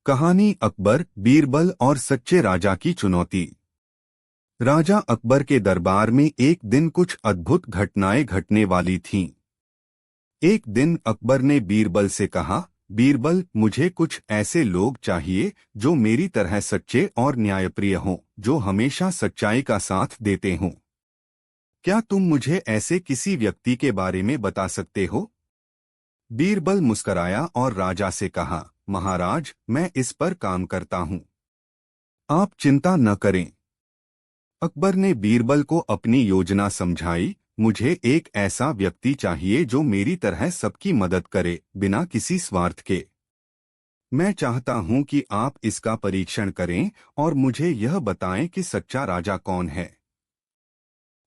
कहानी अकबर, बीरबल और सच्चे राजा की चुनौती। राजा अकबर के दरबार में एक दिन कुछ अद्भुत घटनाएं घटने वाली थीं। एक दिन अकबर ने बीरबल से कहा, बीरबल, मुझे कुछ ऐसे लोग चाहिए जो मेरी तरह सच्चे और न्यायप्रिय हों, जो हमेशा सच्चाई का साथ देते हों। क्या तुम मुझे ऐसे किसी व्यक्ति के बारे में बता सकते हो? बीरबल मुस्कराया और राजा से कहा, महाराज, मैं इस पर काम करता हूं। आप चिंता न करें। अकबर ने बीरबल को अपनी योजना समझाई। मुझे एक ऐसा व्यक्ति चाहिए जो मेरी तरह सबकी मदद करे, बिना किसी स्वार्थ के। मैं चाहता हूं कि आप इसका परीक्षण करें और मुझे यह बताएं कि सच्चा राजा कौन है।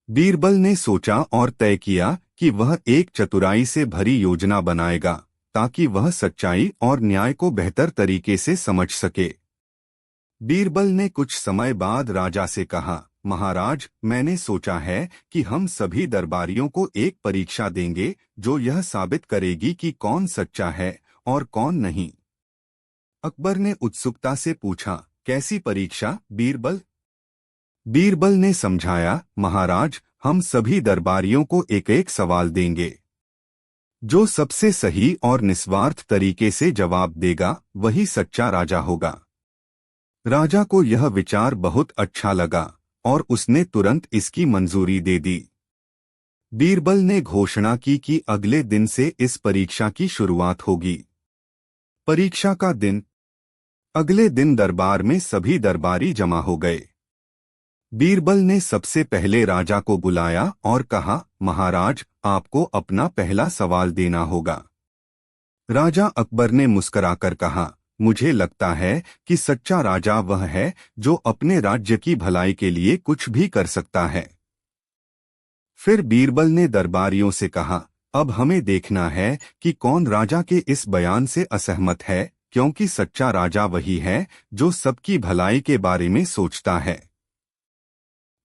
बीरबल ने सोचा और तय किया कि वह एक चतुराई से भरी योजना बनाएगा, ताकि वह सच्चाई और न्याय को बेहतर तरीके से समझ सके। बीरबल ने कुछ समय बाद राजा से कहा, महाराज, मैंने सोचा है कि हम सभी दरबारियों को एक परीक्षा देंगे जो यह साबित करेगी कि कौन सच्चा है और कौन नहीं। अकबर ने उत्सुकता से पूछा, कैसी परीक्षा, बीरबल? बीरबल ने समझाया, महाराज, हम सभी दरबारियों को एक एक सवाल देंगे। जो सबसे सही और निस्वार्थ तरीके से जवाब देगा, वही सच्चा राजा होगा। राजा को यह विचार बहुत अच्छा लगा और उसने तुरंत इसकी मंजूरी दे दी। बीरबल ने घोषणा की कि अगले दिन से इस परीक्षा की शुरुआत होगी। परीक्षा का दिन। अगले दिन दरबार में सभी दरबारी जमा हो गए। बीरबल ने सबसे पहले राजा को बुलाया और कहा, महाराज, आपको अपना पहला सवाल देना होगा। राजा अकबर ने मुस्कुराकर कहा, मुझे लगता है कि सच्चा राजा वह है जो अपने राज्य की भलाई के लिए कुछ भी कर सकता है। फिर बीरबल ने दरबारियों से कहा, अब हमें देखना है कि कौन राजा के इस बयान से असहमत है, क्योंकि सच्चा राजा वही है जो सबकी भलाई के बारे में सोचता है।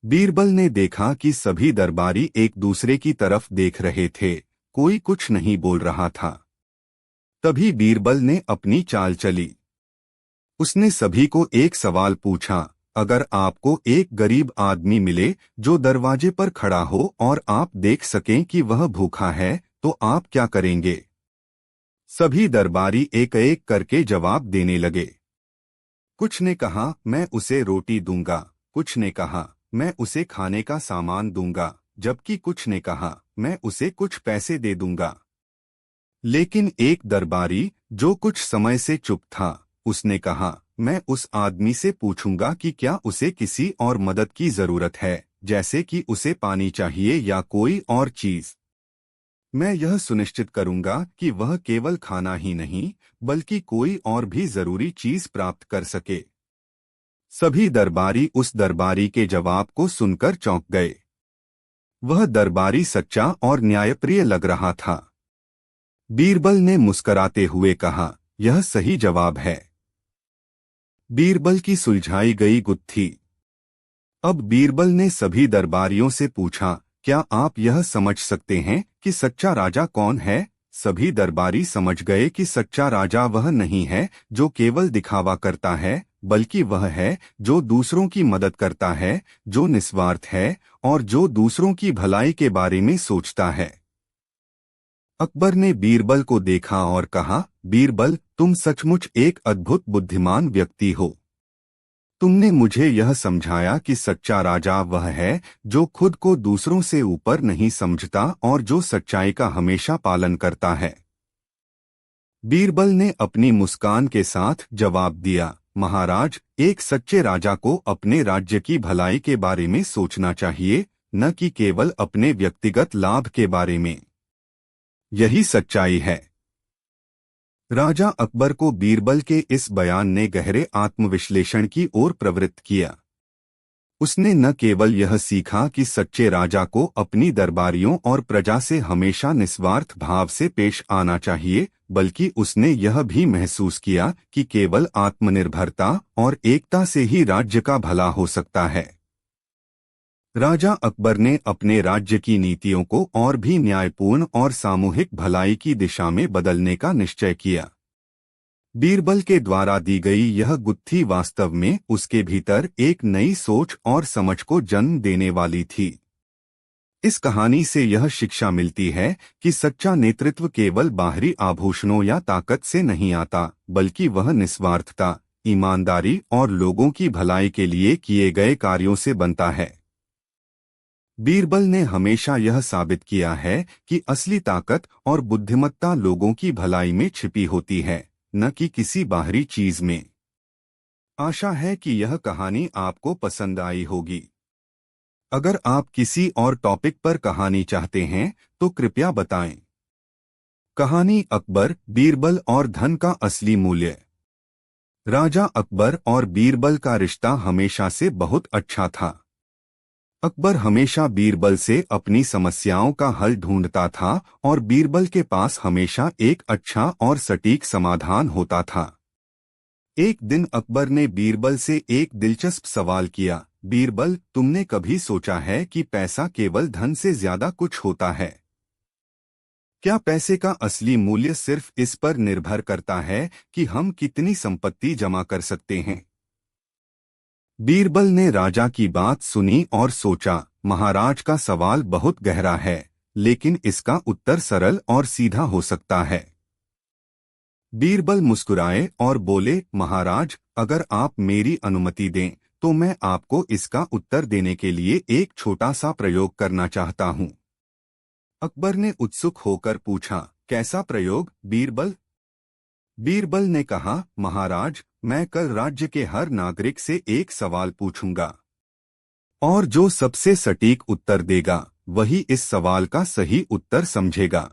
बीरबल ने देखा कि सभी दरबारी एक दूसरे की तरफ देख रहे थे, कोई कुछ नहीं बोल रहा था। तभी बीरबल ने अपनी चाल चली। उसने सभी को एक सवाल पूछा, अगर आपको एक गरीब आदमी मिले जो दरवाजे पर खड़ा हो और आप देख सकें कि वह भूखा है, तो आप क्या करेंगे? सभी दरबारी एक एक करके जवाब देने लगे। कुछ ने कहा, मैं उसे रोटी दूंगा। कुछ ने कहा, मैं उसे खाने का सामान दूंगा, जबकि कुछ ने कहा, मैं उसे कुछ पैसे दे दूंगा। लेकिन एक दरबारी, जो कुछ समय से चुप था, उसने कहा, मैं उस आदमी से पूछूंगा कि क्या उसे किसी और मदद की जरूरत है, जैसे कि उसे पानी चाहिए या कोई और चीज। मैं यह सुनिश्चित करूंगा कि वह केवल खाना ही नहीं, बल्कि कोई और भी जरूरी चीज प्राप्त कर सके। सभी दरबारी उस दरबारी के जवाब को सुनकर चौंक गए। वह दरबारी सच्चा और न्यायप्रिय लग रहा था। बीरबल ने मुस्कुराते हुए कहा, यह सही जवाब है। बीरबल की सुलझाई गई गुत्थी। अब बीरबल ने सभी दरबारियों से पूछा, क्या आप यह समझ सकते हैं कि सच्चा राजा कौन है? सभी दरबारी समझ गए कि सच्चा राजा वह नहीं है जो केवल दिखावा करता है, बल्कि वह है जो दूसरों की मदद करता है, जो निस्वार्थ है और जो दूसरों की भलाई के बारे में सोचता है। अकबर ने बीरबल को देखा और कहा, बीरबल, तुम सचमुच एक अद्भुत बुद्धिमान व्यक्ति हो। तुमने मुझे यह समझाया कि सच्चा राजा वह है जो खुद को दूसरों से ऊपर नहीं समझता और जो सच्चाई का हमेशा पालन करता है। बीरबल ने अपनी मुस्कान के साथ जवाब दिया, महाराज, एक सच्चे राजा को अपने राज्य की भलाई के बारे में सोचना चाहिए, न कि केवल अपने व्यक्तिगत लाभ के बारे में। यही सच्चाई है। राजा अकबर को बीरबल के इस बयान ने गहरे आत्मविश्लेषण की ओर प्रवृत्त किया। उसने न केवल यह सीखा कि सच्चे राजा को अपनी दरबारियों और प्रजा से हमेशा निस्वार्थ भाव से पेश आना चाहिए, बल्कि उसने यह भी महसूस किया कि केवल आत्मनिर्भरता और एकता से ही राज्य का भला हो सकता है। राजा अकबर ने अपने राज्य की नीतियों को और भी न्यायपूर्ण और सामूहिक भलाई की दिशा में बदलने का निश्चय किया। बीरबल के द्वारा दी गई यह गुत्थी वास्तव में उसके भीतर एक नई सोच और समझ को जन्म देने वाली थी। इस कहानी से यह शिक्षा मिलती है कि सच्चा नेतृत्व केवल बाहरी आभूषणों या ताकत से नहीं आता, बल्कि वह निस्वार्थता, ईमानदारी और लोगों की भलाई के लिए किए गए कार्यों से बनता है। बीरबल ने हमेशा यह साबित किया है कि असली ताकत और बुद्धिमत्ता लोगों की भलाई में छिपी होती है, न कि किसी बाहरी चीज में। आशा है कि यह कहानी आपको पसंद आई होगी। अगर आप किसी और टॉपिक पर कहानी चाहते हैं तो कृपया बताएं। कहानी अकबर, बीरबल और धन का असली मूल्य। राजा अकबर और बीरबल का रिश्ता हमेशा से बहुत अच्छा था। अकबर हमेशा बीरबल से अपनी समस्याओं का हल ढूंढता था और बीरबल के पास हमेशा एक अच्छा और सटीक समाधान होता था। एक दिन अकबर ने बीरबल से एक दिलचस्प सवाल किया, बीरबल, तुमने कभी सोचा है कि पैसा केवल धन से ज्यादा कुछ होता है? क्या पैसे का असली मूल्य सिर्फ इस पर निर्भर करता है कि हम कितनी संपत्ति जमा कर सकते हैं? बीरबल ने राजा की बात सुनी और सोचा, महाराज का सवाल बहुत गहरा है, लेकिन इसका उत्तर सरल और सीधा हो सकता है। बीरबल मुस्कुराए और बोले, महाराज, अगर आप मेरी अनुमति दें तो मैं आपको इसका उत्तर देने के लिए एक छोटा सा प्रयोग करना चाहता हूं। अकबर ने उत्सुक होकर पूछा, कैसा प्रयोग, बीरबल? बीरबल ने कहा, महाराज, मैं कल राज्य के हर नागरिक से एक सवाल पूछूंगा और जो सबसे सटीक उत्तर देगा वही इस सवाल का सही उत्तर समझेगा।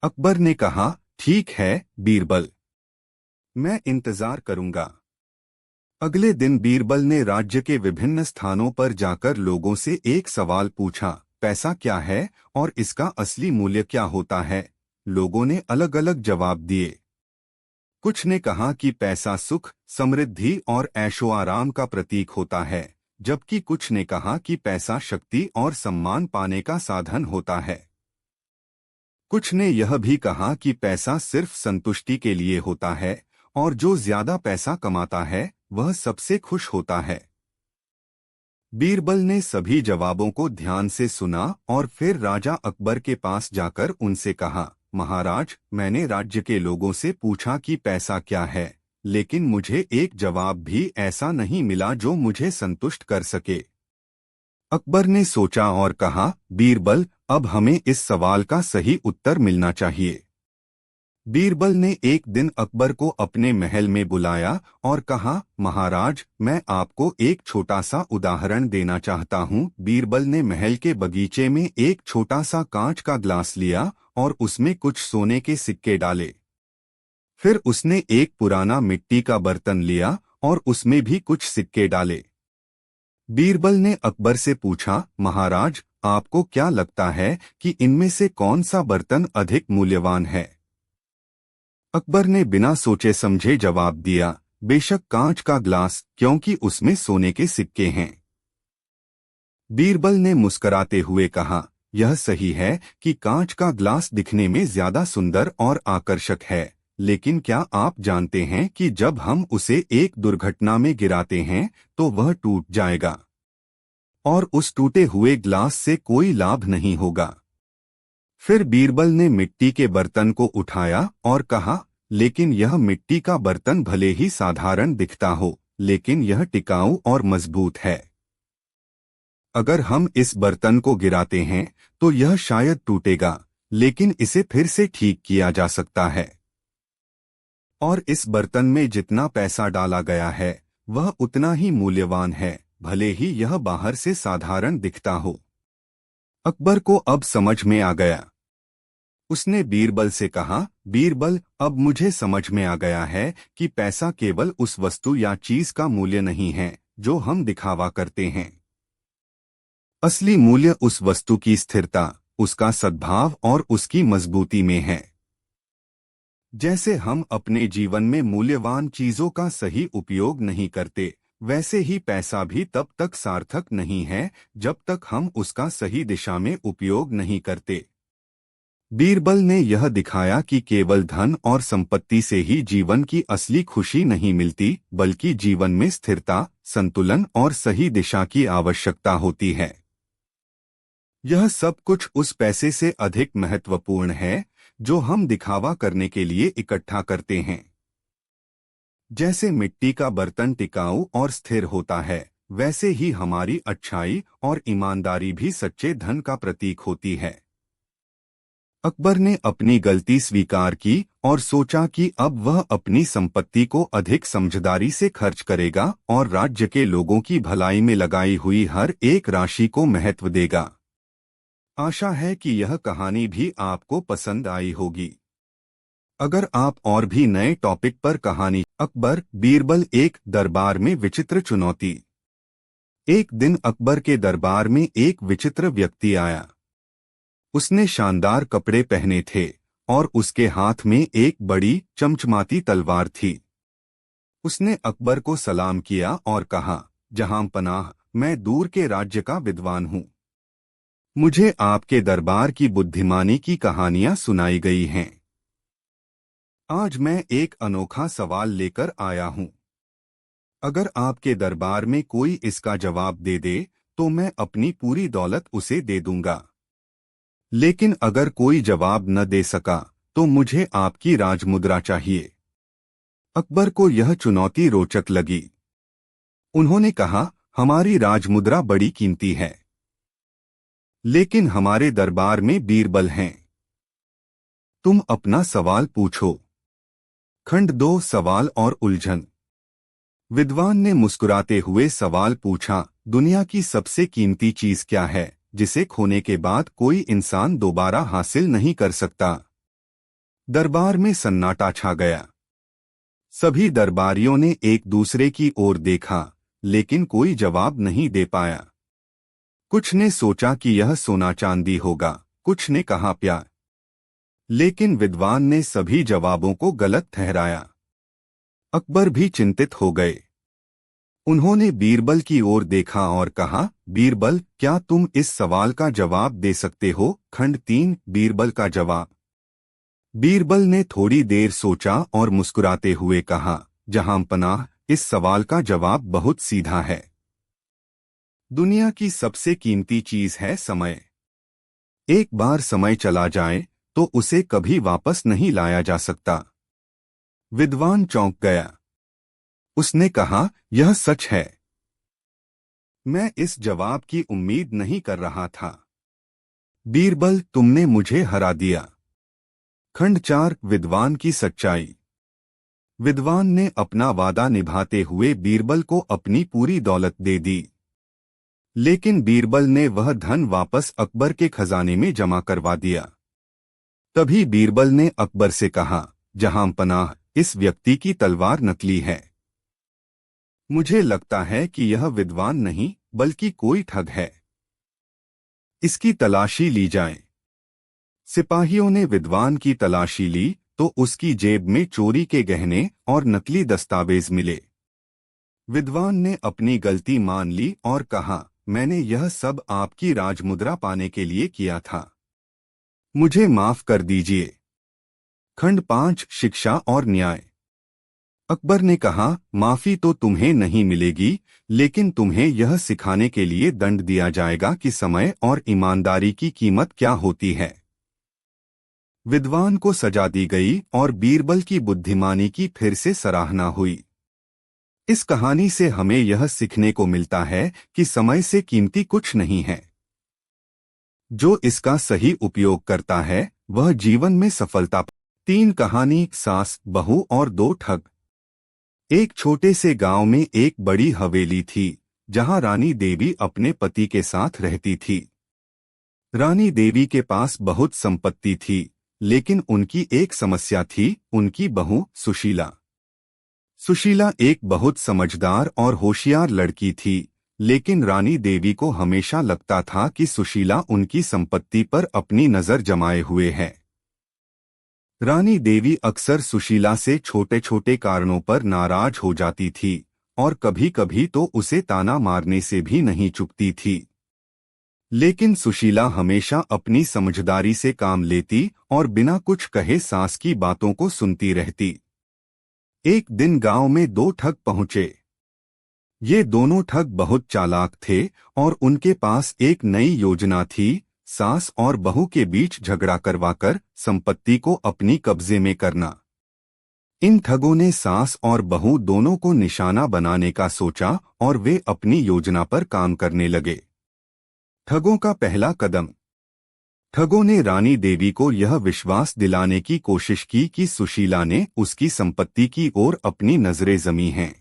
अकबर ने कहा, ठीक है बीरबल, मैं इंतजार करूंगा। अगले दिन बीरबल ने राज्य के विभिन्न स्थानों पर जाकर लोगों से एक सवाल पूछा, पैसा क्या है और इसका असली मूल्य क्या होता है? लोगों ने अलग अलग जवाब दिए। कुछ ने कहा कि पैसा सुख, समृद्धि और ऐशो आराम का प्रतीक होता है, जबकि कुछ ने कहा कि पैसा शक्ति और सम्मान पाने का साधन होता है। कुछ ने यह भी कहा कि पैसा सिर्फ संतुष्टि के लिए होता है और जो ज्यादा पैसा कमाता है वह सबसे खुश होता है। बीरबल ने सभी जवाबों को ध्यान से सुना और फिर राजा अकबर के पास जाकर उनसे कहा, महाराज, मैंने राज्य के लोगों से पूछा कि पैसा क्या है, लेकिन मुझे एक जवाब भी ऐसा नहीं मिला जो मुझे संतुष्ट कर सके। अकबर ने सोचा और कहा, बीरबल, अब हमें इस सवाल का सही उत्तर मिलना चाहिए। बीरबल ने एक दिन अकबर को अपने महल में बुलाया और कहा, महाराज, मैं आपको एक छोटा सा उदाहरण देना चाहता हूँ। बीरबल ने महल के बगीचे में एक छोटा सा कांच का ग्लास लिया और उसमें कुछ सोने के सिक्के डाले। फिर उसने एक पुराना मिट्टी का बर्तन लिया और उसमें भी कुछ सिक्के डाले। बीरबल ने अकबर से पूछा, महाराज, आपको क्या लगता है कि इनमें से कौन सा बर्तन अधिक मूल्यवान है? अकबर ने बिना सोचे समझे जवाब दिया, बेशक कांच का ग्लास, क्योंकि उसमें सोने के सिक्के हैं। बीरबल ने मुस्कराते हुए कहा, यह सही है कि कांच का ग्लास दिखने में ज्यादा सुंदर और आकर्षक है, लेकिन क्या आप जानते हैं कि जब हम उसे एक दुर्घटना में गिराते हैं तो वह टूट जाएगा और उस टूटे हुए ग्लास से कोई लाभ नहीं होगा। फिर बीरबल ने मिट्टी के बर्तन को उठाया और कहा, लेकिन यह मिट्टी का बर्तन भले ही साधारण दिखता हो, लेकिन यह टिकाऊ और मजबूत है। अगर हम इस बर्तन को गिराते हैं तो यह शायद टूटेगा, लेकिन इसे फिर से ठीक किया जा सकता है। और इस बर्तन में जितना पैसा डाला गया है वह उतना ही मूल्यवान है, भले ही यह बाहर से साधारण दिखता हो। अकबर को अब समझ में आ गया। उसने बीरबल से कहा, बीरबल, अब मुझे समझ में आ गया है कि पैसा केवल उस वस्तु या चीज का मूल्य नहीं है जो हम दिखावा करते हैं। असली मूल्य उस वस्तु की स्थिरता, उसका सद्भाव और उसकी मजबूती में है। जैसे हम अपने जीवन में मूल्यवान चीजों का सही उपयोग नहीं करते, वैसे ही पैसा भी तब तक सार्थक नहीं है जब तक हम उसका सही दिशा में उपयोग नहीं करते। बीरबल ने यह दिखाया कि केवल धन और संपत्ति से ही जीवन की असली खुशी नहीं मिलती, बल्कि जीवन में स्थिरता, संतुलन और सही दिशा की आवश्यकता होती है। यह सब कुछ उस पैसे से अधिक महत्वपूर्ण है जो हम दिखावा करने के लिए इकट्ठा करते हैं। जैसे मिट्टी का बर्तन टिकाऊ और स्थिर होता है, वैसे ही हमारी अच्छाई और ईमानदारी भी सच्चे धन का प्रतीक होती है। अकबर ने अपनी गलती स्वीकार की और सोचा कि अब वह अपनी संपत्ति को अधिक समझदारी से खर्च करेगा और राज्य के लोगों की भलाई में लगाई हुई हर एक राशि को महत्व देगा। आशा है कि यह कहानी भी आपको पसंद आई होगी। अगर आप और भी नए टॉपिक पर कहानी। अकबर बीरबल एक दरबार में विचित्र चुनौती। एक दिन अकबर के दरबार में एक विचित्र व्यक्ति आया। उसने शानदार कपड़े पहने थे और उसके हाथ में एक बड़ी चमचमाती तलवार थी। उसने अकबर को सलाम किया और कहा, जहां पनाह, मैं दूर के राज्य का विद्वान हूँ। मुझे आपके दरबार की बुद्धिमानी की कहानियां सुनाई गई हैं। आज मैं एक अनोखा सवाल लेकर आया हूँ। अगर आपके दरबार में कोई इसका जवाब दे दे तो मैं अपनी पूरी दौलत उसे दे दूंगा। लेकिन अगर कोई जवाब न दे सका तो मुझे आपकी राजमुद्रा चाहिए। अकबर को यह चुनौती रोचक लगी। उन्होंने कहा, हमारी राजमुद्रा बड़ी कीमती है, लेकिन हमारे दरबार में बीरबल हैं। तुम अपना सवाल पूछो। खंड 2, सवाल और उलझन। विद्वान ने मुस्कुराते हुए सवाल पूछा, दुनिया की सबसे कीमती चीज क्या है जिसे खोने के बाद कोई इंसान दोबारा हासिल नहीं कर सकता? दरबार में सन्नाटा छा गया। सभी दरबारियों ने एक दूसरे की ओर देखा, लेकिन कोई जवाब नहीं दे पाया। कुछ ने सोचा कि यह सोना चांदी होगा, कुछ ने कहा प्यार, लेकिन विद्वान ने सभी जवाबों को गलत ठहराया। अकबर भी चिंतित हो गए। उन्होंने बीरबल की ओर देखा और कहा, बीरबल, क्या तुम इस सवाल का जवाब दे सकते हो? खंड 3, बीरबल का जवाब। बीरबल ने थोड़ी देर सोचा और मुस्कुराते हुए कहा, जहां पनाह, इस सवाल का जवाब बहुत सीधा है। दुनिया की सबसे कीमती चीज है समय। एक बार समय चला जाए तो उसे कभी वापस नहीं लाया जा सकता। विद्वान चौंक गया। उसने कहा, यह सच है। मैं इस जवाब की उम्मीद नहीं कर रहा था। बीरबल, तुमने मुझे हरा दिया। खंड 4, विद्वान की सच्चाई। विद्वान ने अपना वादा निभाते हुए बीरबल को अपनी पूरी दौलत दे दी। लेकिन बीरबल ने वह धन वापस अकबर के खजाने में जमा करवा दिया। तभी बीरबल ने अकबर से कहा, जहां पनाह, इस व्यक्ति की तलवार नकली है। मुझे लगता है कि यह विद्वान नहीं बल्कि कोई ठग है। इसकी तलाशी ली जाए। सिपाहियों ने विद्वान की तलाशी ली तो उसकी जेब में चोरी के गहने और नकली दस्तावेज मिले। विद्वान ने अपनी गलती मान ली और कहा, मैंने यह सब आपकी राजमुद्रा पाने के लिए किया था। मुझे माफ कर दीजिए। खंड 5, शिक्षा और न्याय। अकबर ने कहा, माफी तो तुम्हें नहीं मिलेगी, लेकिन तुम्हें यह सिखाने के लिए दंड दिया जाएगा कि समय और ईमानदारी की कीमत क्या होती है। विद्वान को सजा दी गई और बीरबल की बुद्धिमानी की फिर से सराहना हुई। इस कहानी से हमें यह सीखने को मिलता है कि समय से कीमती कुछ नहीं है। जो इसका सही उपयोग करता है वह जीवन में सफलता। 3 कहानी, सास, बहू और 2 ठग। एक छोटे से गांव में एक बड़ी हवेली थी जहां रानी देवी अपने पति के साथ रहती थी। रानी देवी के पास बहुत संपत्ति थी, लेकिन उनकी एक समस्या थी, उनकी बहू सुशीला। सुशीला एक बहुत समझदार और होशियार लड़की थी, लेकिन रानी देवी को हमेशा लगता था कि सुशीला उनकी संपत्ति पर अपनी नजर जमाए हुए है। रानी देवी अक्सर सुशीला से छोटे छोटे कारणों पर नाराज हो जाती थी और कभी कभी तो उसे ताना मारने से भी नहीं चूकती थी। लेकिन सुशीला हमेशा अपनी समझदारी से काम लेती और बिना कुछ कहे सास की बातों को सुनती रहती। एक दिन गांव में दो ठग पहुंचे। ये दोनों ठग बहुत चालाक थे और उनके पास एक नई योजना थी, सास और बहू के बीच झगड़ा करवाकर संपत्ति को अपनी कब्जे में करना। इन ठगों ने सास और बहू दोनों को निशाना बनाने का सोचा और वे अपनी योजना पर काम करने लगे। ठगों का पहला कदम। ठगों ने रानी देवी को यह विश्वास दिलाने की कोशिश की कि सुशीला ने उसकी संपत्ति की ओर अपनी नजरें जमी हैं।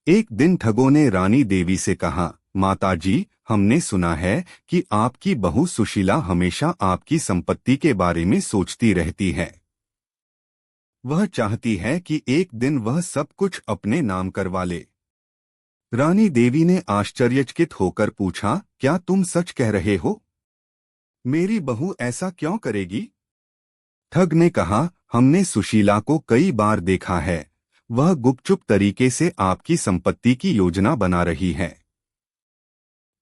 एक दिन ठगों ने रानी देवी से कहा, माताजी, हमने सुना है कि आपकी बहू सुशीला हमेशा आपकी संपत्ति के बारे में सोचती रहती है। वह चाहती है कि एक दिन वह सब कुछ अपने नाम करवा ले। रानी देवी ने आश्चर्यचकित होकर पूछा, क्या तुम सच कह रहे हो? मेरी बहू ऐसा क्यों करेगी? ठग ने कहा, हमने सुशीला को कई बार देखा है, वह गुपचुप तरीके से आपकी संपत्ति की योजना बना रही है।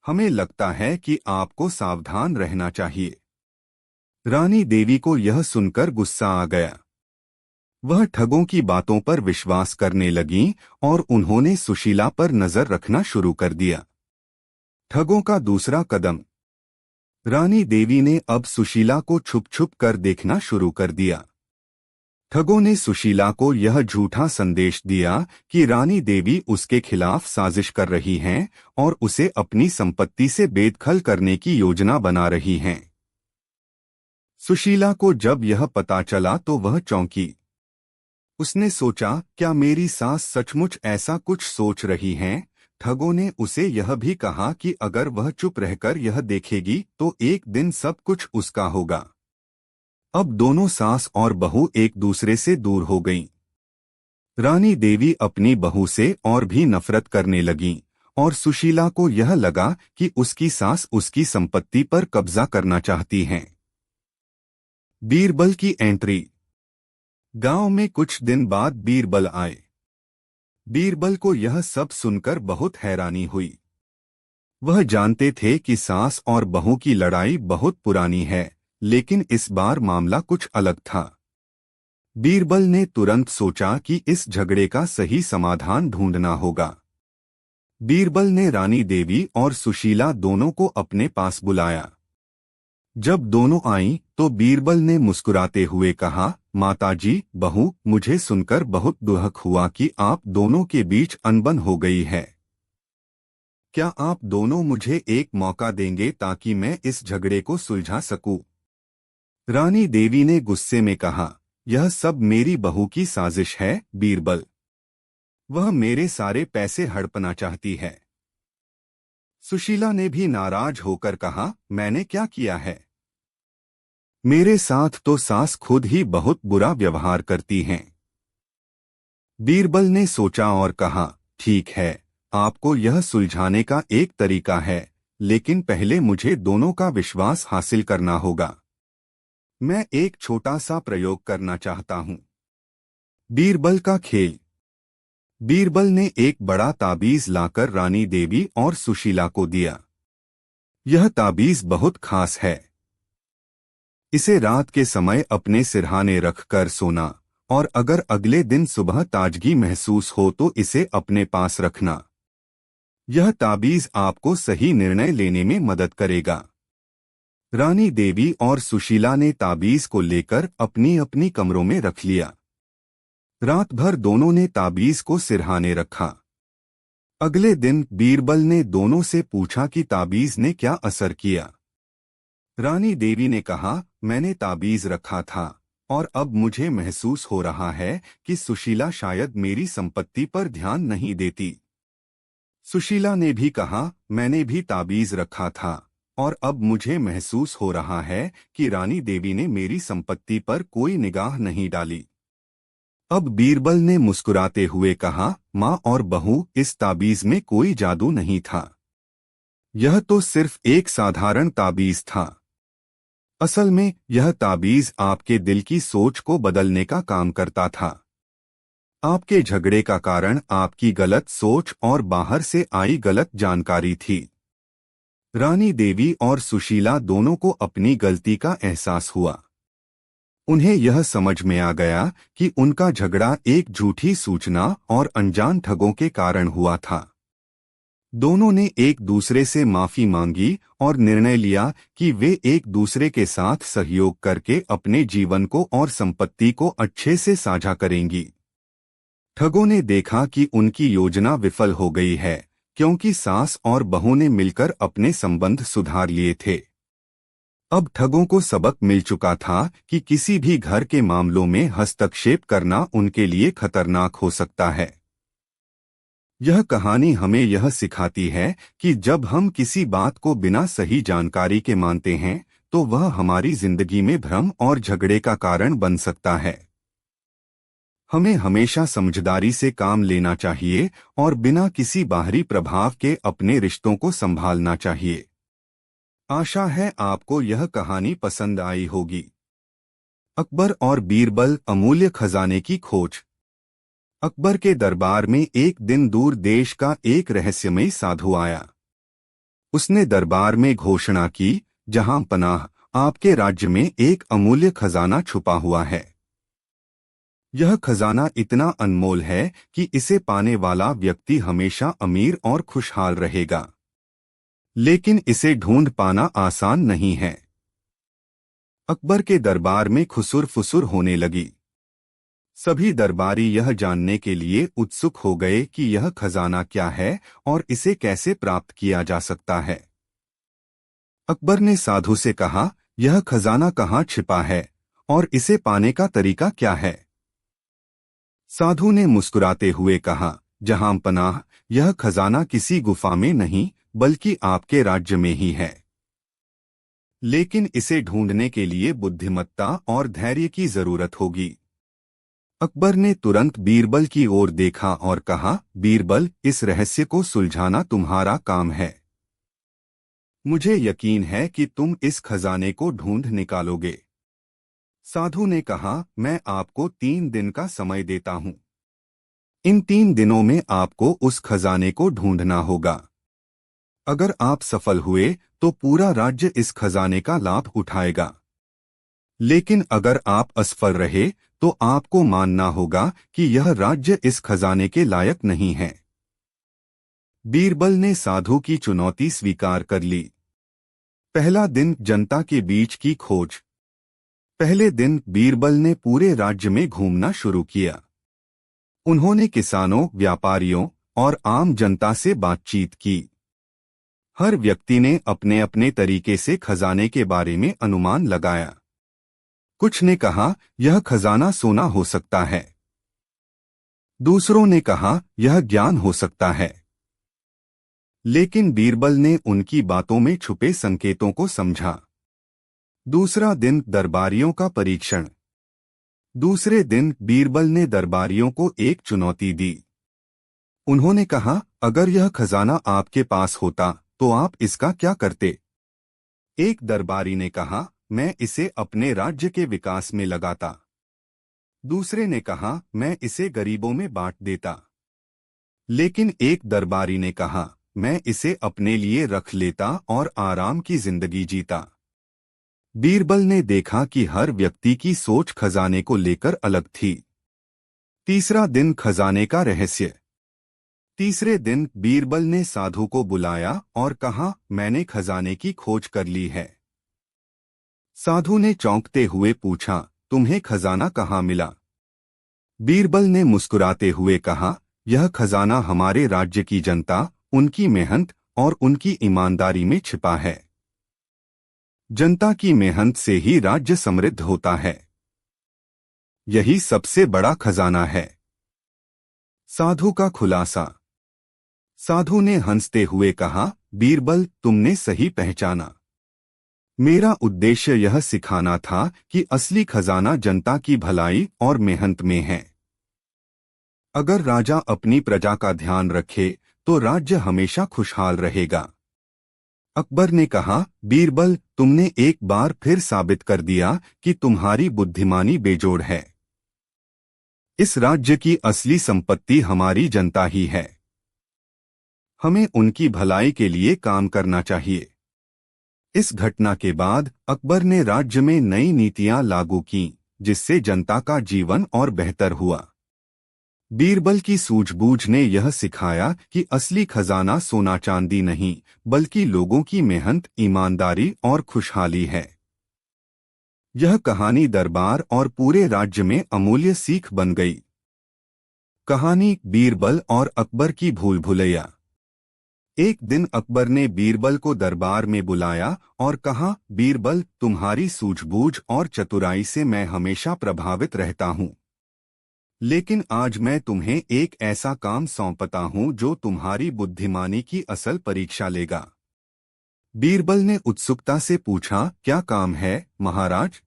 हमें लगता है कि आपको सावधान रहना चाहिए। रानी देवी को यह सुनकर गुस्सा आ गया। वह ठगों की बातों पर विश्वास करने लगीं और उन्होंने सुशीला पर नजर रखना शुरू कर दिया। ठगों का दूसरा कदम। रानी देवी ने अब सुशीला को छुप छुप कर देखना शुरू कर दिया। ठगों ने सुशीला को यह झूठा संदेश दिया कि रानी देवी उसके खिलाफ साजिश कर रही हैं और उसे अपनी संपत्ति से बेदखल करने की योजना बना रही हैं। सुशीला को जब यह पता चला तो वह चौंकी। उसने सोचा, क्या मेरी सास सचमुच ऐसा कुछ सोच रही हैं? ठगों ने उसे यह भी कहा कि अगर वह चुप रहकर यह देखेगी तो एक दिन सब कुछ उसका होगा। अब दोनों सास और बहू एक दूसरे से दूर हो गईं। रानी देवी अपनी बहू से और भी नफरत करने लगीं और सुशीला को यह लगा कि उसकी सास उसकी संपत्ति पर कब्जा करना चाहती हैं। बीरबल की एंट्री। गांव में कुछ दिन बाद बीरबल आए। बीरबल को यह सब सुनकर बहुत हैरानी हुई। वह जानते थे कि सास और बहू की लड़ाई बहुत पुरानी है, लेकिन इस बार मामला कुछ अलग था। बीरबल ने तुरंत सोचा कि इस झगड़े का सही समाधान ढूंढना होगा। बीरबल ने रानी देवी और सुशीला दोनों को अपने पास बुलाया। जब दोनों आईं तो बीरबल ने मुस्कुराते हुए कहा, माताजी, बहू, मुझे सुनकर बहुत दुख हुआ कि आप दोनों के बीच अनबन हो गई है। क्या आप दोनों मुझे एक मौका देंगे ताकि मैं इस झगड़े को सुलझा सकूं? रानी देवी ने गुस्से में कहा, यह सब मेरी बहू की साजिश है, बीरबल। वह मेरे सारे पैसे हड़पना चाहती है। सुशीला ने भी नाराज होकर कहा, मैंने क्या किया है? मेरे साथ तो सास खुद ही बहुत बुरा व्यवहार करती हैं। बीरबल ने सोचा और कहा, ठीक है, आपको यह सुलझाने का एक तरीका है, लेकिन पहले मुझे दोनों का विश्वास हासिल करना होगा। मैं एक छोटा सा प्रयोग करना चाहता हूं। बीरबल का खेल। बीरबल ने एक बड़ा ताबीज लाकर रानी देवी और सुशीला को दिया। यह ताबीज बहुत खास है। इसे रात के समय अपने सिरहाने रखकर सोना और अगर अगले दिन सुबह ताजगी महसूस हो तो इसे अपने पास रखना। यह ताबीज आपको सही निर्णय लेने में मदद करेगा। रानी देवी और सुशीला ने ताबीज को लेकर अपनी अपनी कमरों में रख लिया। रात भर दोनों ने ताबीज को सिरहाने रखा। अगले दिन बीरबल ने दोनों से पूछा कि ताबीज ने क्या असर किया। रानी देवी ने कहा, मैंने ताबीज रखा था और अब मुझे महसूस हो रहा है कि सुशीला शायद मेरी संपत्ति पर ध्यान नहीं देती। सुशीला ने भी कहा, मैंने भी ताबीज रखा था और अब मुझे महसूस हो रहा है कि रानी देवी ने मेरी संपत्ति पर कोई निगाह नहीं डाली। अब बीरबल ने मुस्कुराते हुए कहा, माँ और बहू, इस ताबीज में कोई जादू नहीं था। यह तो सिर्फ एक साधारण ताबीज था। असल में यह ताबीज आपके दिल की सोच को बदलने का काम करता था। आपके झगड़े का कारण आपकी गलत सोच और बाहर से आई गलत जानकारी थी। रानी देवी और सुशीला दोनों को अपनी गलती का एहसास हुआ। उन्हें यह समझ में आ गया कि उनका झगड़ा एक झूठी सूचना और अनजान ठगों के कारण हुआ था। दोनों ने एक दूसरे से माफी मांगी और निर्णय लिया कि वे एक दूसरे के साथ सहयोग करके अपने जीवन को और संपत्ति को अच्छे से साझा करेंगी। ठगों ने देखा कि उनकी योजना विफल हो गई है, क्योंकि सास और बहू ने मिलकर अपने संबंध सुधार लिए थे। अब ठगों को सबक मिल चुका था कि किसी भी घर के मामलों में हस्तक्षेप करना उनके लिए खतरनाक हो सकता है। यह कहानी हमें यह सिखाती है कि जब हम किसी बात को बिना सही जानकारी के मानते हैं, तो वह हमारी जिंदगी में भ्रम और झगड़े का कारण बन सकता है। हमें हमेशा समझदारी से काम लेना चाहिए और बिना किसी बाहरी प्रभाव के अपने रिश्तों को संभालना चाहिए। आशा है आपको यह कहानी पसंद आई होगी। अकबर और बीरबल, अमूल्य खजाने की खोज। अकबर के दरबार में एक दिन दूर देश का एक रहस्यमयी साधु आया। उसने दरबार में घोषणा की, जहां पनाह, आपके राज्य में एक अमूल्य खजाना छुपा हुआ है। यह खजाना इतना अनमोल है कि इसे पाने वाला व्यक्ति हमेशा अमीर और खुशहाल रहेगा। लेकिन इसे ढूंढ पाना आसान नहीं है। अकबर के दरबार में खुसुर फुसुर होने लगी। सभी दरबारी यह जानने के लिए उत्सुक हो गए कि यह खजाना क्या है और इसे कैसे प्राप्त किया जा सकता है। अकबर ने साधु से कहा, यह खजाना कहाँ छिपा है और इसे पाने का तरीका क्या है? साधु ने मुस्कुराते हुए कहा, जहां पनाह, यह खजाना किसी गुफा में नहीं बल्कि आपके राज्य में ही है। लेकिन इसे ढूंढने के लिए बुद्धिमत्ता और धैर्य की जरूरत होगी। अकबर ने तुरंत बीरबल की ओर देखा और कहा, बीरबल, इस रहस्य को सुलझाना तुम्हारा काम है। मुझे यकीन है कि तुम इस खजाने को ढूंढ निकालोगे। साधु ने कहा, मैं आपको 3 दिन का समय देता हूं। इन 3 दिनों में आपको उस खजाने को ढूंढना होगा। अगर आप सफल हुए तो पूरा राज्य इस खजाने का लाभ उठाएगा। लेकिन अगर आप असफल रहे तो आपको मानना होगा कि यह राज्य इस खजाने के लायक नहीं है। बीरबल ने साधु की चुनौती स्वीकार कर ली। पहला दिन, जनता के बीच की खोज। पहले दिन बीरबल ने पूरे राज्य में घूमना शुरू किया। उन्होंने किसानों, व्यापारियों और आम जनता से बातचीत की। हर व्यक्ति ने अपने अपने तरीके से खजाने के बारे में अनुमान लगाया। कुछ ने कहा, यह खजाना सोना हो सकता है। दूसरों ने कहा, यह ज्ञान हो सकता है। लेकिन बीरबल ने उनकी बातों में छुपे संकेतों को समझा। दूसरा दिन, दरबारियों का परीक्षण। दूसरे दिन बीरबल ने दरबारियों को एक चुनौती दी। उन्होंने कहा, अगर यह खजाना आपके पास होता तो आप इसका क्या करते? एक दरबारी ने कहा, मैं इसे अपने राज्य के विकास में लगाता। दूसरे ने कहा, मैं इसे गरीबों में बांट देता। लेकिन एक दरबारी ने कहा, मैं इसे अपने लिए रख लेता और आराम की जिंदगी जीता। बीरबल ने देखा कि हर व्यक्ति की सोच खजाने को लेकर अलग थी। तीसरा दिन, खजाने का रहस्य। तीसरे दिन बीरबल ने साधु को बुलाया और कहा, मैंने खजाने की खोज कर ली है। साधु ने चौंकते हुए पूछा, तुम्हें खजाना कहाँ मिला? बीरबल ने मुस्कुराते हुए कहा, यह खजाना हमारे राज्य की जनता, उनकी मेहनत और उनकी ईमानदारी में छिपा है। जनता की मेहनत से ही राज्य समृद्ध होता है। यही सबसे बड़ा खजाना है। साधु का खुलासा। साधु ने हंसते हुए कहा, बीरबल, तुमने सही पहचाना। मेरा उद्देश्य यह सिखाना था कि असली खजाना जनता की भलाई और मेहनत में है। अगर राजा अपनी प्रजा का ध्यान रखे तो राज्य हमेशा खुशहाल रहेगा। अकबर ने कहा, बीरबल, तुमने एक बार फिर साबित कर दिया कि तुम्हारी बुद्धिमानी बेजोड़ है। इस राज्य की असली संपत्ति हमारी जनता ही है। हमें उनकी भलाई के लिए काम करना चाहिए। इस घटना के बाद अकबर ने राज्य में नई नीतियां लागू की, जिससे जनता का जीवन और बेहतर हुआ। बीरबल की सूझबूझ ने यह सिखाया कि असली खजाना सोना चांदी नहीं, बल्कि लोगों की मेहनत, ईमानदारी और खुशहाली है। यह कहानी दरबार और पूरे राज्य में अमूल्य सीख बन गई। कहानी बीरबल और अकबर की भूल भुलैया। एक दिन अकबर ने बीरबल को दरबार में बुलाया और कहा, बीरबल, तुम्हारी सूझबूझ और चतुराई से मैं हमेशा प्रभावित रहता हूँ, लेकिन आज मैं तुम्हें एक ऐसा काम सौंपता हूँ जो तुम्हारी बुद्धिमानी की असल परीक्षा लेगा। बीरबल ने उत्सुकता से पूछा, क्या काम है महाराज?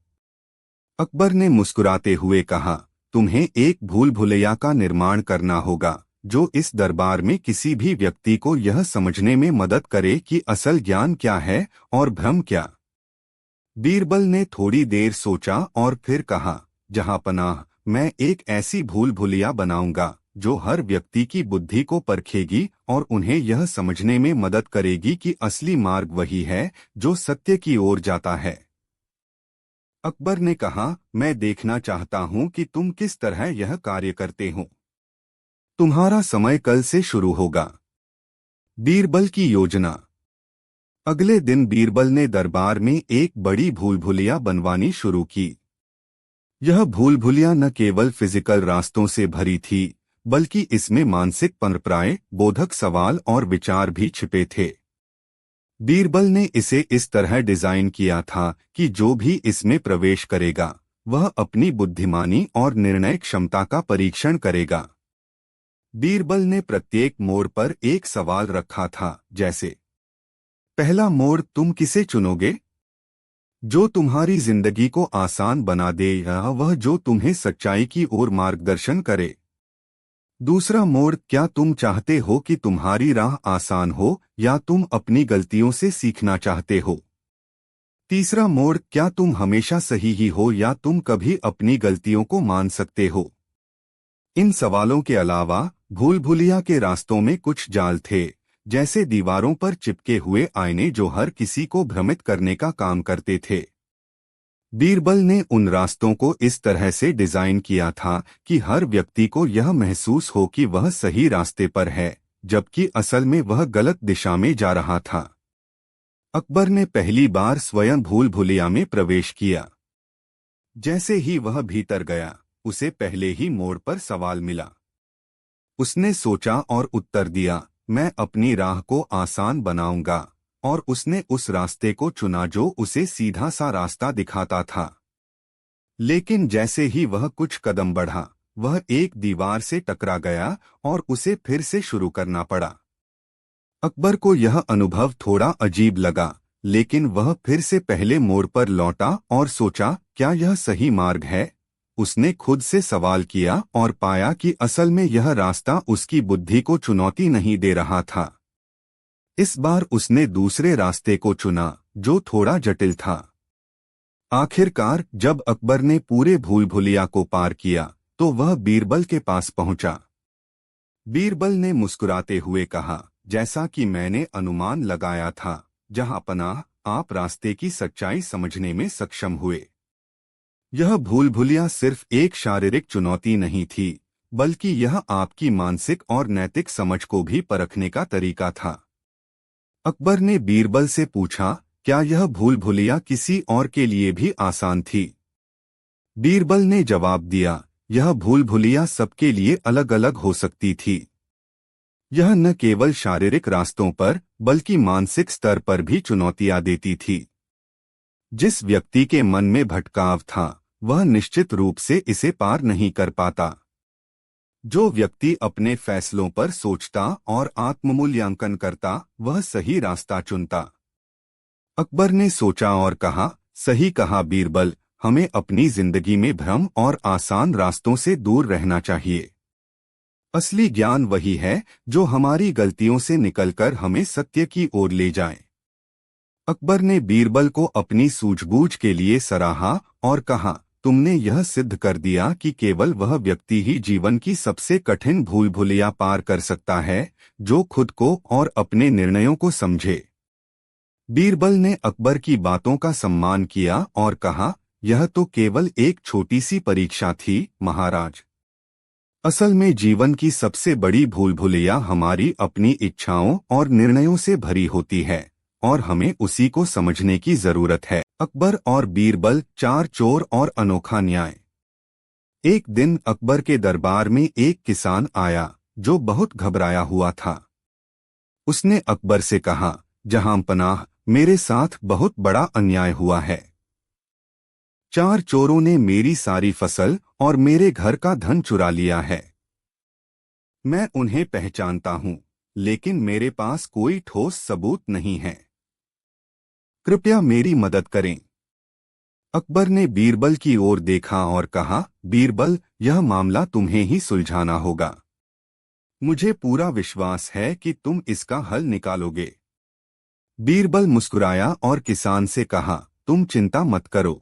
अकबर ने मुस्कुराते हुए कहा, तुम्हें एक भूल भुलैया का निर्माण करना होगा जो इस दरबार में किसी भी व्यक्ति को यह समझने में मदद करे कि असल ज्ञान क्या है और भ्रम क्या। बीरबल ने थोड़ी देर सोचा और फिर कहा, जहांपनाह, मैं एक ऐसी भूल भुलैया बनाऊंगा जो हर व्यक्ति की बुद्धि को परखेगी और उन्हें यह समझने में मदद करेगी कि असली मार्ग वही है जो सत्य की ओर जाता है। अकबर ने कहा, मैं देखना चाहता हूं कि तुम किस तरह यह कार्य करते हो। तुम्हारा समय कल से शुरू होगा। बीरबल की योजना। अगले दिन बीरबल ने दरबार में एक बड़ी भूल भुलैया बनवानी शुरू की। यह भूल भुलैया न केवल फिजिकल रास्तों से भरी थी, बल्कि इसमें मानसिक परंपराएं, बोधक सवाल और विचार भी छिपे थे। बीरबल ने इसे इस तरह डिजाइन किया था कि जो भी इसमें प्रवेश करेगा वह अपनी बुद्धिमानी और निर्णय क्षमता का परीक्षण करेगा। बीरबल ने प्रत्येक मोड़ पर एक सवाल रखा था, जैसे पहला मोड़, तुम किसे चुनोगे? जो तुम्हारी जिंदगी को आसान बना दे या वह जो तुम्हें सच्चाई की ओर मार्गदर्शन करे? दूसरा मोड़, क्या तुम चाहते हो कि तुम्हारी राह आसान हो या तुम अपनी गलतियों से सीखना चाहते हो? तीसरा मोड़, क्या तुम हमेशा सही ही हो या तुम कभी अपनी गलतियों को मान सकते हो? इन सवालों के अलावा भूल भुलैया के रास्तों में कुछ जाल थे, जैसे दीवारों पर चिपके हुए आईने जो हर किसी को भ्रमित करने का काम करते थे। बीरबल ने उन रास्तों को इस तरह से डिजाइन किया था कि हर व्यक्ति को यह महसूस हो कि वह सही रास्ते पर है, जबकि असल में वह गलत दिशा में जा रहा था। अकबर ने पहली बार स्वयं भूल भुलैया में प्रवेश किया। जैसे ही वह भीतर गया, उसे पहले ही मोड़ पर सवाल मिला। उसने सोचा और उत्तर दिया, मैं अपनी राह को आसान बनाऊंगा, और उसने उस रास्ते को चुना जो उसे सीधा सा रास्ता दिखाता था। लेकिन जैसे ही वह कुछ कदम बढ़ा, वह एक दीवार से टकरा गया और उसे फिर से शुरू करना पड़ा। अकबर को यह अनुभव थोड़ा अजीब लगा, लेकिन वह फिर से पहले मोड़ पर लौटा और सोचा, क्या यह सही मार्ग है? उसने खुद से सवाल किया और पाया कि असल में यह रास्ता उसकी बुद्धि को चुनौती नहीं दे रहा था। इस बार उसने दूसरे रास्ते को चुना, जो थोड़ा जटिल था। आखिरकार जब अकबर ने पूरे भूल भुलैया को पार किया, तो वह बीरबल के पास पहुंचा। बीरबल ने मुस्कुराते हुए कहा, जैसा कि मैंने अनुमान लगाया था, जहांपनाह, आप रास्ते की सच्चाई समझने में सक्षम हुए। यह भूल भुलैया सिर्फ एक शारीरिक चुनौती नहीं थी, बल्कि यह आपकी मानसिक और नैतिक समझ को भी परखने का तरीका था। अकबर ने बीरबल से पूछा, क्या यह भूल भुलैया किसी और के लिए भी आसान थी? बीरबल ने जवाब दिया, यह भूल भुलैया सबके लिए अलग अलग हो सकती थी। यह न केवल शारीरिक रास्तों पर, बल्कि मानसिक स्तर पर भी चुनौतियां देती थी। जिस व्यक्ति के मन में भटकाव था, वह निश्चित रूप से इसे पार नहीं कर पाता। जो व्यक्ति अपने फैसलों पर सोचता और आत्ममूल्यांकन करता, वह सही रास्ता चुनता। अकबर ने सोचा और कहा, सही कहा बीरबल, हमें अपनी जिंदगी में भ्रम और आसान रास्तों से दूर रहना चाहिए। असली ज्ञान वही है जो हमारी गलतियों से निकलकर हमें सत्य की ओर ले जाए। अकबर ने बीरबल को अपनी सूझबूझ के लिए सराहा और कहा, तुमने यह सिद्ध कर दिया कि केवल वह व्यक्ति ही जीवन की सबसे कठिन भूल भुलैया पार कर सकता है, जो खुद को और अपने निर्णयों को समझे। बीरबल ने अकबर की बातों का सम्मान किया और कहा, यह तो केवल एक छोटी सी परीक्षा थी महाराज। असल में जीवन की सबसे बड़ी भूल भुलैया हमारी अपनी इच्छाओं और निर्णयों से भरी होती है और हमें उसी को समझने की जरूरत है। अकबर और बीरबल, चार चोर और अनोखा न्याय। एक दिन अकबर के दरबार में एक किसान आया जो बहुत घबराया हुआ था। उसने अकबर से कहा, जहांपनाह, मेरे साथ बहुत बड़ा अन्याय हुआ है। चार चोरों ने मेरी सारी फसल और मेरे घर का धन चुरा लिया है। मैं उन्हें पहचानता हूं, लेकिन मेरे पास कोई ठोस सबूत नहीं है। कृपया मेरी मदद करें। अकबर ने बीरबल की ओर देखा और कहा, बीरबल, यह मामला तुम्हें ही सुलझाना होगा। मुझे पूरा विश्वास है कि तुम इसका हल निकालोगे। बीरबल मुस्कुराया और किसान से कहा, तुम चिंता मत करो।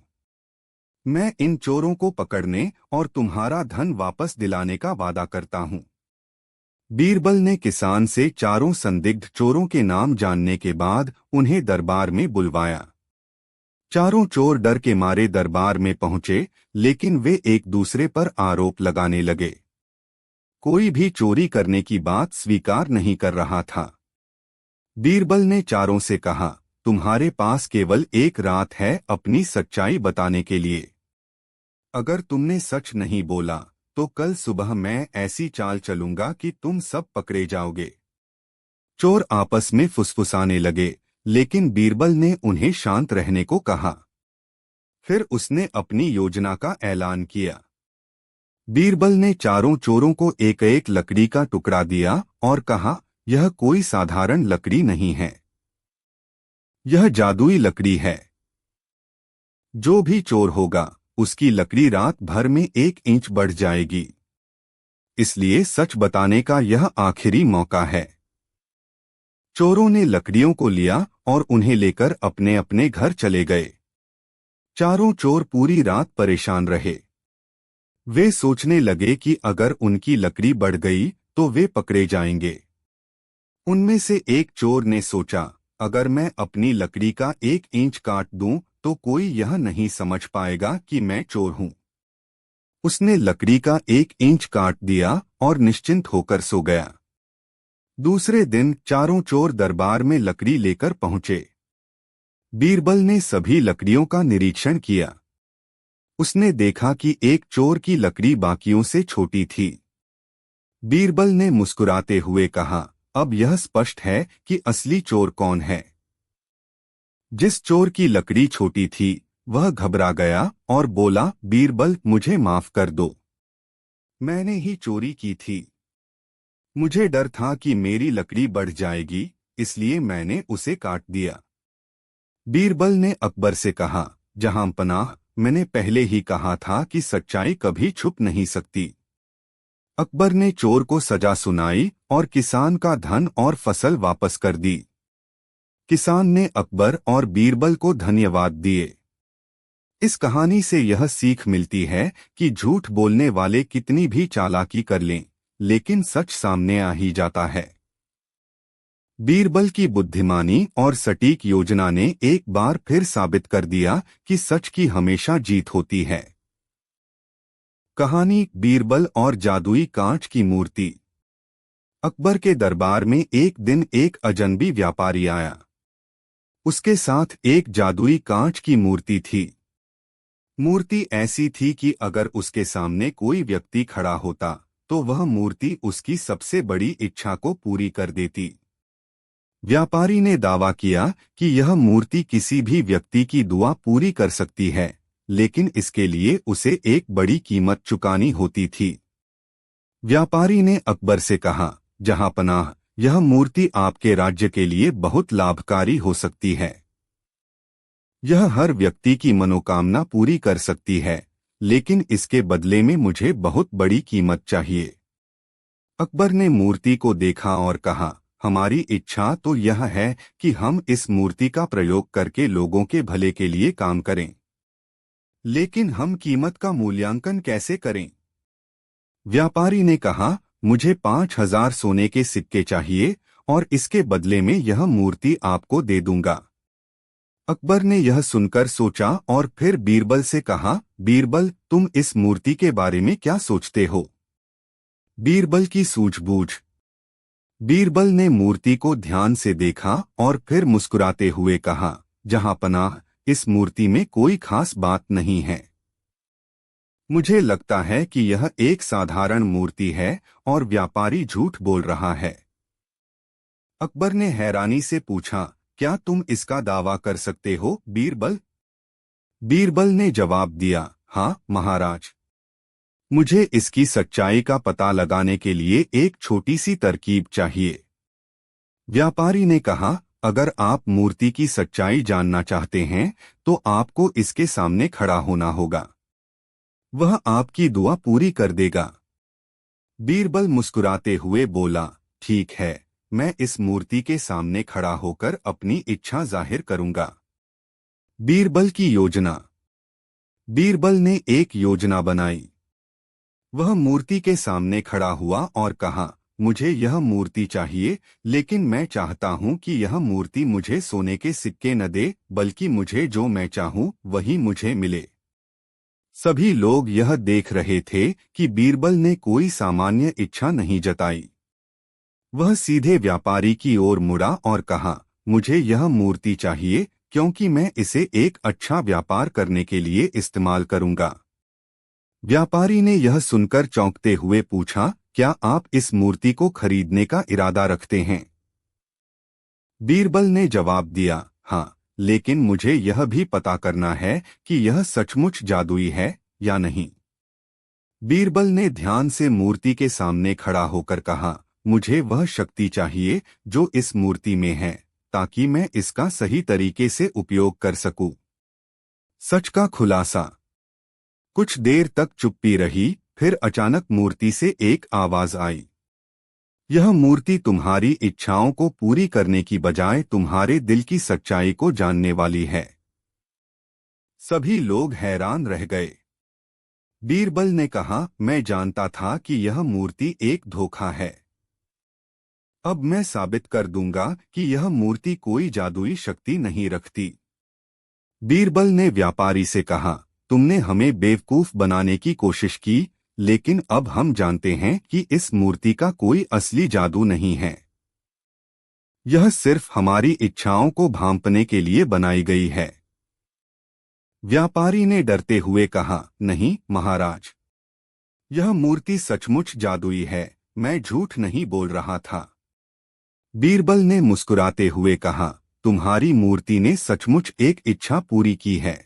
मैं इन चोरों को पकड़ने और तुम्हारा धन वापस दिलाने का वादा करता हूं। बीरबल ने किसान से चारों संदिग्ध चोरों के नाम जानने के बाद उन्हें दरबार में बुलवाया। चारों चोर डर के मारे दरबार में पहुंचे, लेकिन वे एक दूसरे पर आरोप लगाने लगे। कोई भी चोरी करने की बात स्वीकार नहीं कर रहा था। बीरबल ने चारों से कहा, तुम्हारे पास केवल एक रात है अपनी सच्चाई बताने के लिए। अगर तुमने सच नहीं बोला तो कल सुबह मैं ऐसी चाल चलूंगा कि तुम सब पकड़े जाओगे। चोर आपस में फुसफुसाने लगे, लेकिन बीरबल ने उन्हें शांत रहने को कहा। फिर उसने अपनी योजना का ऐलान किया। बीरबल ने चारों चोरों को एक एक लकड़ी का टुकड़ा दिया और कहा, यह कोई साधारण लकड़ी नहीं है, यह जादुई लकड़ी है। जो भी चोर होगा उसकी लकड़ी रात भर में 1 इंच बढ़ जाएगी। इसलिए सच बताने का यह आखिरी मौका है। चोरों ने लकड़ियों को लिया और उन्हें लेकर अपने अपने घर चले गए। चारों चोर पूरी रात परेशान रहे। वे सोचने लगे कि अगर उनकी लकड़ी बढ़ गई तो वे पकड़े जाएंगे। उनमें से एक चोर ने सोचा, अगर मैं अपनी लकड़ी का 1 इंच काट दूं तो कोई यह नहीं समझ पाएगा कि मैं चोर हूं। उसने लकड़ी का 1 इंच काट दिया और निश्चिंत होकर सो गया। दूसरे दिन चारों चोर दरबार में लकड़ी लेकर पहुंचे। बीरबल ने सभी लकड़ियों का निरीक्षण किया। उसने देखा कि एक चोर की लकड़ी बाकियों से छोटी थी। बीरबल ने मुस्कुराते हुए कहा, अब यह स्पष्ट है कि असली चोर कौन है। जिस चोर की लकड़ी छोटी थी वह घबरा गया और बोला, बीरबल, मुझे माफ कर दो। मैंने ही चोरी की थी। मुझे डर था कि मेरी लकड़ी बढ़ जाएगी, इसलिए मैंने उसे काट दिया। बीरबल ने अकबर से कहा, जहांपनाह, मैंने पहले ही कहा था कि सच्चाई कभी छुप नहीं सकती। अकबर ने चोर को सजा सुनाई और किसान का धन और फसल वापस कर दी। किसान ने अकबर और बीरबल को धन्यवाद दिए। इस कहानी से यह सीख मिलती है कि झूठ बोलने वाले कितनी भी चालाकी कर लें, लेकिन सच सामने आ ही जाता है। बीरबल की बुद्धिमानी और सटीक योजना ने एक बार फिर साबित कर दिया कि सच की हमेशा जीत होती है। कहानी, बीरबल और जादुई कांच की मूर्ति। अकबर के दरबार में एक दिन एक अजनबी व्यापारी आया। उसके साथ एक जादुई कांच की मूर्ति थी। मूर्ति ऐसी थी कि अगर उसके सामने कोई व्यक्ति खड़ा होता तो वह मूर्ति उसकी सबसे बड़ी इच्छा को पूरी कर देती। व्यापारी ने दावा किया कि यह मूर्ति किसी भी व्यक्ति की दुआ पूरी कर सकती है, लेकिन इसके लिए उसे एक बड़ी कीमत चुकानी होती थी। व्यापारी ने अकबर से कहा, जहांपनाह, यह मूर्ति आपके राज्य के लिए बहुत लाभकारी हो सकती है। यह हर व्यक्ति की मनोकामना पूरी कर सकती है, लेकिन इसके बदले में मुझे बहुत बड़ी कीमत चाहिए। अकबर ने मूर्ति को देखा और कहा, हमारी इच्छा तो यह है कि हम इस मूर्ति का प्रयोग करके लोगों के भले के लिए काम करें, लेकिन हम कीमत का मूल्यांकन कैसे करें? व्यापारी ने कहा, मुझे 5,000 सोने के सिक्के चाहिए और इसके बदले में यह मूर्ति आपको दे दूंगा। अकबर ने यह सुनकर सोचा और फिर बीरबल से कहा, बीरबल, तुम इस मूर्ति के बारे में क्या सोचते हो? बीरबल की सूझबूझ। बीरबल ने मूर्ति को ध्यान से देखा और फिर मुस्कुराते हुए कहा, जहां पनाह, इस मूर्ति में कोई खास बात नहीं है। मुझे लगता है कि यह एक साधारण मूर्ति है और व्यापारी झूठ बोल रहा है। अकबर ने हैरानी से पूछा, क्या तुम इसका दावा कर सकते हो, बीरबल? बीरबल ने जवाब दिया, हाँ महाराज। मुझे इसकी सच्चाई का पता लगाने के लिए एक छोटी सी तरकीब चाहिए। व्यापारी ने कहा, अगर आप मूर्ति की सच्चाई जानना चाहते हैं तो आपको इसके सामने खड़ा होना होगा। वह आपकी दुआ पूरी कर देगा। बीरबल मुस्कुराते हुए बोला, ठीक है, मैं इस मूर्ति के सामने खड़ा होकर अपनी इच्छा जाहिर करूंगा। बीरबल की योजना। बीरबल ने एक योजना बनाई। वह मूर्ति के सामने खड़ा हुआ और कहा, मुझे यह मूर्ति चाहिए, लेकिन मैं चाहता हूं कि यह मूर्ति मुझे सोने के सिक्के न दे, बल्कि मुझे जो मैं चाहूं वही मुझे मिले। सभी लोग यह देख रहे थे कि बीरबल ने कोई सामान्य इच्छा नहीं जताई। वह सीधे व्यापारी की ओर मुड़ा और कहा, मुझे यह मूर्ति चाहिए क्योंकि मैं इसे एक अच्छा व्यापार करने के लिए इस्तेमाल करूंगा। व्यापारी ने यह सुनकर चौंकते हुए पूछा, क्या आप इस मूर्ति को खरीदने का इरादा रखते हैं? बीरबल ने जवाब दिया, हाँ, लेकिन मुझे यह भी पता करना है कि यह सचमुच जादुई है या नहीं। बीरबल ने ध्यान से मूर्ति के सामने खड़ा होकर कहा, मुझे वह शक्ति चाहिए जो इस मूर्ति में है, ताकि मैं इसका सही तरीके से उपयोग कर सकूं। सच का खुलासा। कुछ देर तक चुप्पी रही, फिर अचानक मूर्ति से एक आवाज आई, यह मूर्ति तुम्हारी इच्छाओं को पूरी करने की बजाय तुम्हारे दिल की सच्चाई को जानने वाली है। सभी लोग हैरान रह गए। बीरबल ने कहा, मैं जानता था कि यह मूर्ति एक धोखा है। अब मैं साबित कर दूंगा कि यह मूर्ति कोई जादुई शक्ति नहीं रखती। बीरबल ने व्यापारी से कहा, तुमने हमें बेवकूफ बनाने की कोशिश की, लेकिन अब हम जानते हैं कि इस मूर्ति का कोई असली जादू नहीं है। यह सिर्फ हमारी इच्छाओं को भांपने के लिए बनाई गई है। व्यापारी ने डरते हुए कहा, नहीं महाराज, यह मूर्ति सचमुच जादुई है, मैं झूठ नहीं बोल रहा था। बीरबल ने मुस्कुराते हुए कहा, तुम्हारी मूर्ति ने सचमुच एक इच्छा पूरी की है।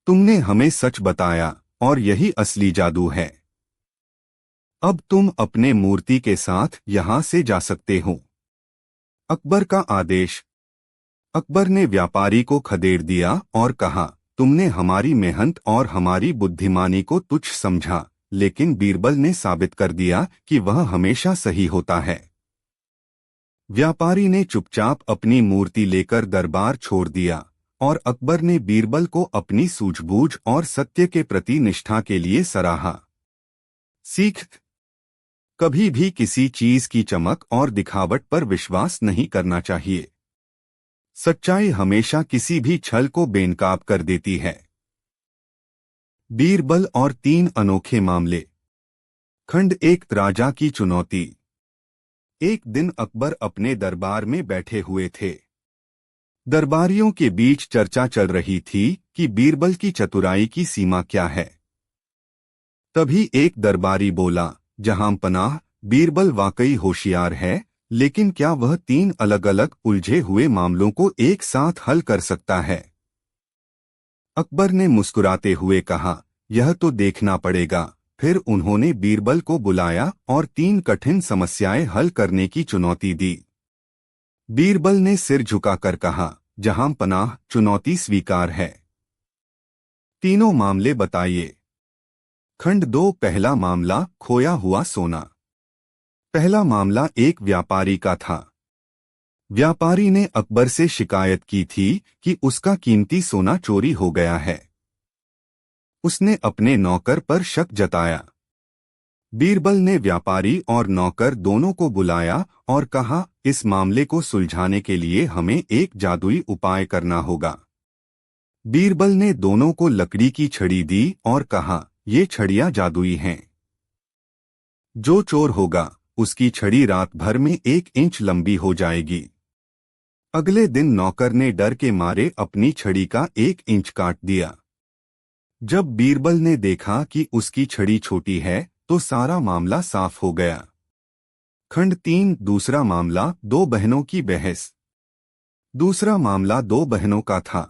तुमने हमें सच बताया और यही असली जादू है। अब तुम अपने मूर्ति के साथ यहां से जा सकते हो। अकबर का आदेश। अकबर ने व्यापारी को खदेड़ दिया और कहा, तुमने हमारी मेहनत और हमारी बुद्धिमानी को तुच्छ समझा, लेकिन बीरबल ने साबित कर दिया कि वह हमेशा सही होता है। व्यापारी ने चुपचाप अपनी मूर्ति लेकर दरबार छोड़ दिया और अकबर ने बीरबल को अपनी सूझबूझ और सत्य के प्रति निष्ठा के लिए सराहा। सीख। कभी भी किसी चीज की चमक और दिखावट पर विश्वास नहीं करना चाहिए। सच्चाई हमेशा किसी भी छल को बेनकाब कर देती है। बीरबल और 3 अनोखे मामले। खंड 1, राजा की चुनौती। एक दिन अकबर अपने दरबार में बैठे हुए थे। दरबारियों के बीच चर्चा चल रही थी कि बीरबल की चतुराई की सीमा क्या है। तभी एक दरबारी बोला, जहां पनाह, बीरबल वाकई होशियार है, लेकिन क्या वह 3 अलग अलग उलझे हुए मामलों को एक साथ हल कर सकता है? अकबर ने मुस्कुराते हुए कहा, यह तो देखना पड़ेगा। फिर उन्होंने बीरबल को बुलाया और 3 कठिन समस्याएं हल करने की चुनौती दी। बीरबल ने सिर झुकाकर कहा, जहां पनाह, चुनौती स्वीकार है। तीनों मामले बताइए। खंड 2, पहला मामला, खोया हुआ सोना। पहला मामला एक व्यापारी का था। व्यापारी ने अकबर से शिकायत की थी कि उसका कीमती सोना चोरी हो गया है। उसने अपने नौकर पर शक जताया। बीरबल ने व्यापारी और नौकर दोनों को बुलाया और कहा, इस मामले को सुलझाने के लिए हमें एक जादुई उपाय करना होगा। बीरबल ने दोनों को लकड़ी की छड़ी दी और कहा, ये छड़ियां जादुई हैं। जो चोर होगा उसकी छड़ी रात भर में 1 इंच लंबी हो जाएगी। अगले दिन नौकर ने डर के मारे अपनी छड़ी का 1 इंच काट दिया। जब बीरबल ने देखा कि उसकी छड़ी छोटी है तो सारा मामला साफ हो गया। खंड 3 दूसरा मामला, 2 बहनों की बहस। दूसरा मामला 2 बहनों का था।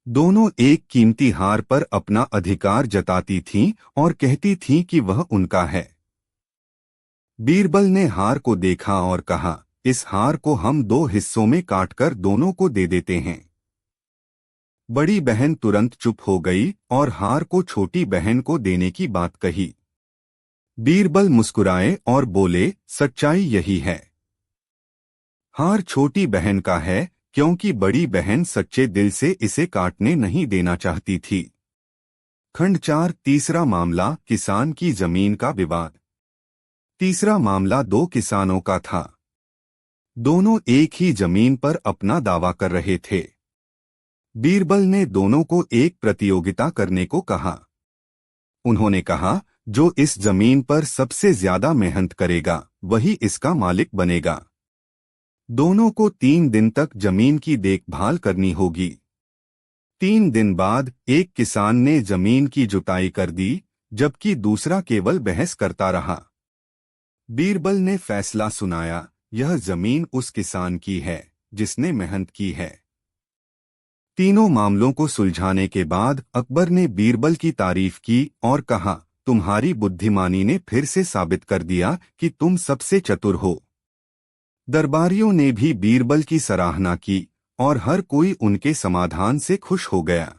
दोनों एक कीमती हार पर अपना अधिकार जताती थीं और कहती थीं कि वह उनका है। बीरबल ने हार को देखा और कहा, इस हार को हम 2 हिस्सों में काटकर दोनों को दे देते हैं। बड़ी बहन तुरंत चुप हो गई और हार को छोटी बहन को देने की बात कही। बीरबल मुस्कुराए और बोले, सच्चाई यही है। हार छोटी बहन का है क्योंकि बड़ी बहन सच्चे दिल से इसे काटने नहीं देना चाहती थी। खंड 4 तीसरा मामला, किसान की जमीन का विवाद। तीसरा मामला 2 किसानों का था। दोनों एक ही जमीन पर अपना दावा कर रहे थे। बीरबल ने दोनों को एक प्रतियोगिता करने को कहा। उन्होंने कहा, जो इस जमीन पर सबसे ज्यादा मेहनत करेगा वही इसका मालिक बनेगा। दोनों को 3 दिन तक जमीन की देखभाल करनी होगी। 3 दिन बाद एक किसान ने जमीन की जुताई कर दी जबकि दूसरा केवल बहस करता रहा। बीरबल ने फैसला सुनाया, यह जमीन उस किसान की है जिसने मेहनत की है। तीनों मामलों को सुलझाने के बाद अकबर ने बीरबल की तारीफ की और कहा, तुम्हारी बुद्धिमानी ने फिर से साबित कर दिया कि तुम सबसे चतुर हो। दरबारियों ने भी बीरबल की सराहना की और हर कोई उनके समाधान से खुश हो गया।